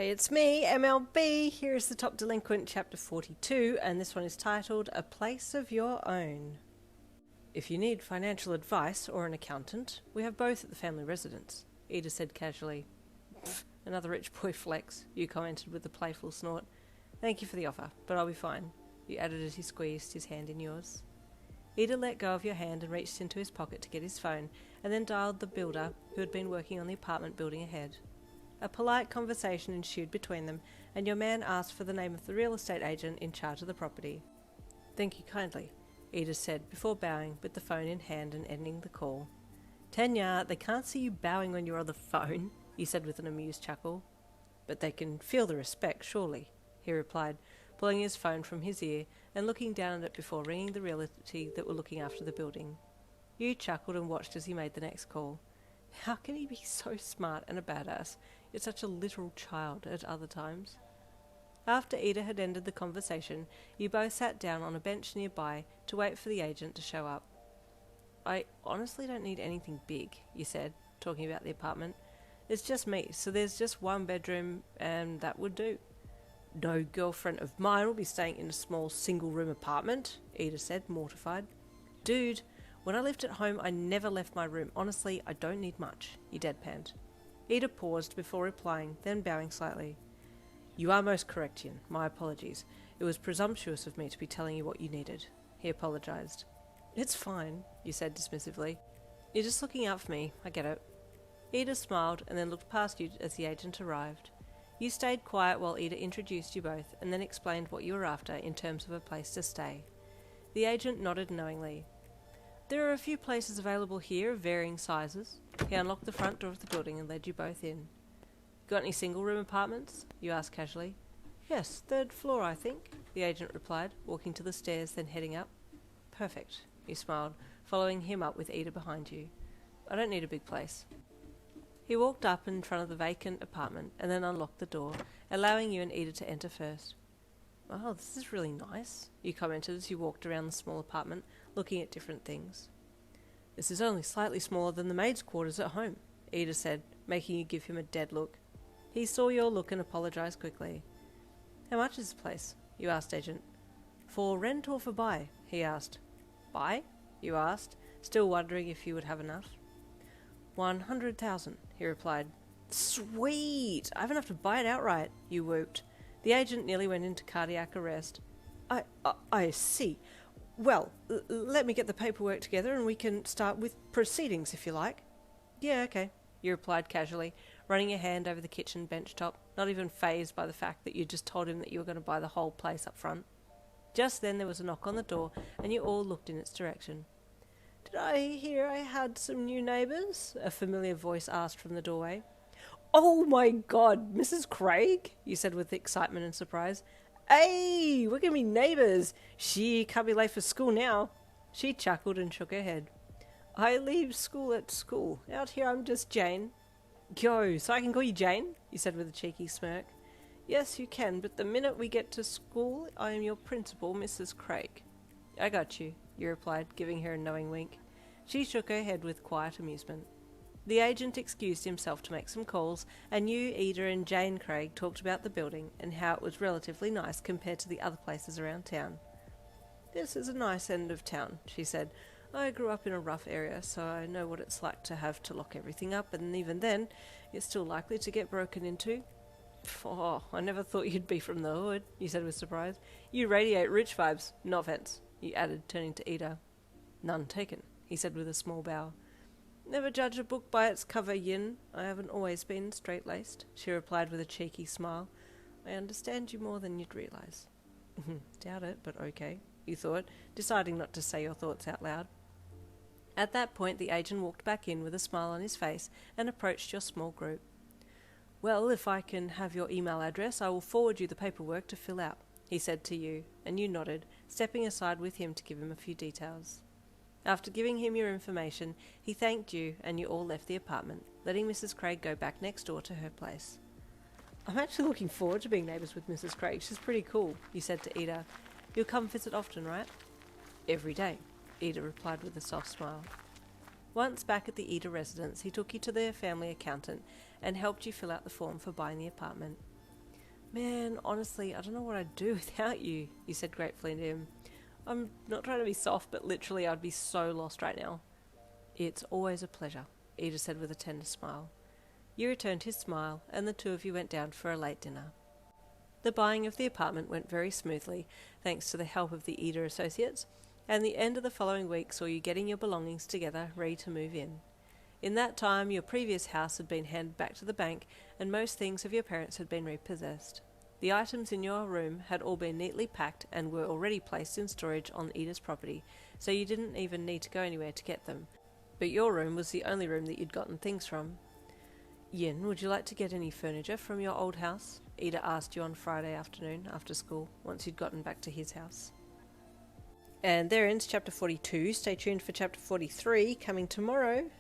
Hey, it's me, MLB. Here is the Top Delinquent, Chapter 42, and this one is titled A Place of Your Own. If you need financial advice or an accountant, we have both at the family residence, Iida said casually. Another rich boy flex, you commented with a playful snort. Thank you for the offer, but I'll be fine, you added as he squeezed his hand in yours. Iida let go of your hand and reached into his pocket to get his phone, and then dialed the builder who had been working on the apartment building ahead. A polite conversation ensued between them, and your man asked for the name of the real estate agent in charge of the property. Thank you kindly, Iida said before bowing with the phone in hand and ending the call. Tenya, they can't see you bowing when you're on the phone, he said with an amused chuckle. But they can feel the respect, surely, he replied, pulling his phone from his ear and looking down at it before ringing the realty that were looking after the building. You chuckled and watched as he made the next call. How can he be so smart and a badass, yet such a literal child at other times? After Iida had ended the conversation, you both sat down on a bench nearby to wait for the agent to show up. I honestly don't need anything big, you said, talking about the apartment. It's just me, so there's just one bedroom, and that would do. No girlfriend of mine will be staying in a small single-room apartment, Iida said, mortified. Dude, when I lived at home, I never left my room. Honestly, I don't need much, he deadpanned. Iida paused before replying, then bowing slightly. You are most correct, Yin. My apologies. It was presumptuous of me to be telling you what you needed. He apologized. It's fine, you said dismissively. You're just looking out for me. I get it. Iida smiled and then looked past you as the agent arrived. You stayed quiet while Iida introduced you both and then explained what you were after in terms of a place to stay. The agent nodded knowingly. There are a few places available here of varying sizes. He unlocked the front door of the building and led you both in. Got any single-room apartments? You asked casually. Yes, 3rd floor, I think, the agent replied, walking to the stairs, then heading up. Perfect, you smiled, following him up with Iida behind you. I don't need a big place. He walked up in front of the vacant apartment and then unlocked the door, allowing you and Iida to enter first. Oh, this is really nice, you commented as you walked around the small apartment, looking at different things. This is only slightly smaller than the maid's quarters at home, Iida said, making you give him a dead look. He saw your look and apologized quickly. How much is the place? You asked agent. For rent or for buy? He asked. Buy? You asked, still wondering if you would have enough. 100,000, he replied. Sweet! I have enough to buy it outright, you whooped. The agent nearly went into cardiac arrest. I see. Well, let me get the paperwork together and we can start with proceedings if you like. Yeah, okay, you replied casually, running a hand over the kitchen bench top, not even fazed by the fact that you just told him that you were going to buy the whole place up front. Just then there was a knock on the door and you all looked in its direction. Did I hear I had some new neighbours? A familiar voice asked from the doorway. Oh my God, Mrs. Craig? You said with excitement and surprise. Hey, we're going to be neighbours. She can't be late for school now. She chuckled and shook her head. I leave school at school. Out here I'm just Jane. Yo, so I can call you Jane? You said with a cheeky smirk. Yes, you can, but the minute we get to school, I am your principal, Mrs. Craig. I got you, you replied, giving her a knowing wink. She shook her head with quiet amusement. The agent excused himself to make some calls, and you, Iida, and Jane Craig talked about the building and how it was relatively nice compared to the other places around town. This is a nice end of town, she said. I grew up in a rough area, so I know what it's like to have to lock everything up, and even then, it's still likely to get broken into. Oh, I never thought you'd be from the hood, you said with surprise. You radiate rich vibes, no offence, you added, turning to Iida. None taken, he said with a small bow. Never judge a book by its cover, Yin. I haven't always been straight-laced, she replied with a cheeky smile. I understand you more than you'd realise. Doubt it, but okay, you thought, deciding not to say your thoughts out loud. At that point, the agent walked back in with a smile on his face and approached your small group. Well, if I can have your email address, I will forward you the paperwork to fill out, he said to you, and you nodded, stepping aside with him to give him a few details. After giving him your information, he thanked you and you all left the apartment, letting Mrs. Craig go back next door to her place. I'm actually looking forward to being neighbours with Mrs. Craig. She's pretty cool, you said to Iida. You'll come visit often, right? Every day, Iida replied with a soft smile. Once back at the Iida residence, he took you to their family accountant and helped you fill out the form for buying the apartment. Man, honestly, I don't know what I'd do without you, he said gratefully to him. I'm not trying to be soft, but literally I'd be so lost right now. It's always a pleasure, Iida said with a tender smile. You returned his smile, and the two of you went down for a late dinner. The buying of the apartment went very smoothly, thanks to the help of the Iida associates, and the end of the following week saw you getting your belongings together, ready to move in. In that time, your previous house had been handed back to the bank, and most things of your parents had been repossessed. The items in your room had all been neatly packed and were already placed in storage on Iida's property, so you didn't even need to go anywhere to get them. But your room was the only room that you'd gotten things from. Yin, would you like to get any furniture from your old house? Iida asked you on Friday afternoon after school, once you'd gotten back to his house. And there ends chapter 42. Stay tuned for chapter 43, coming tomorrow.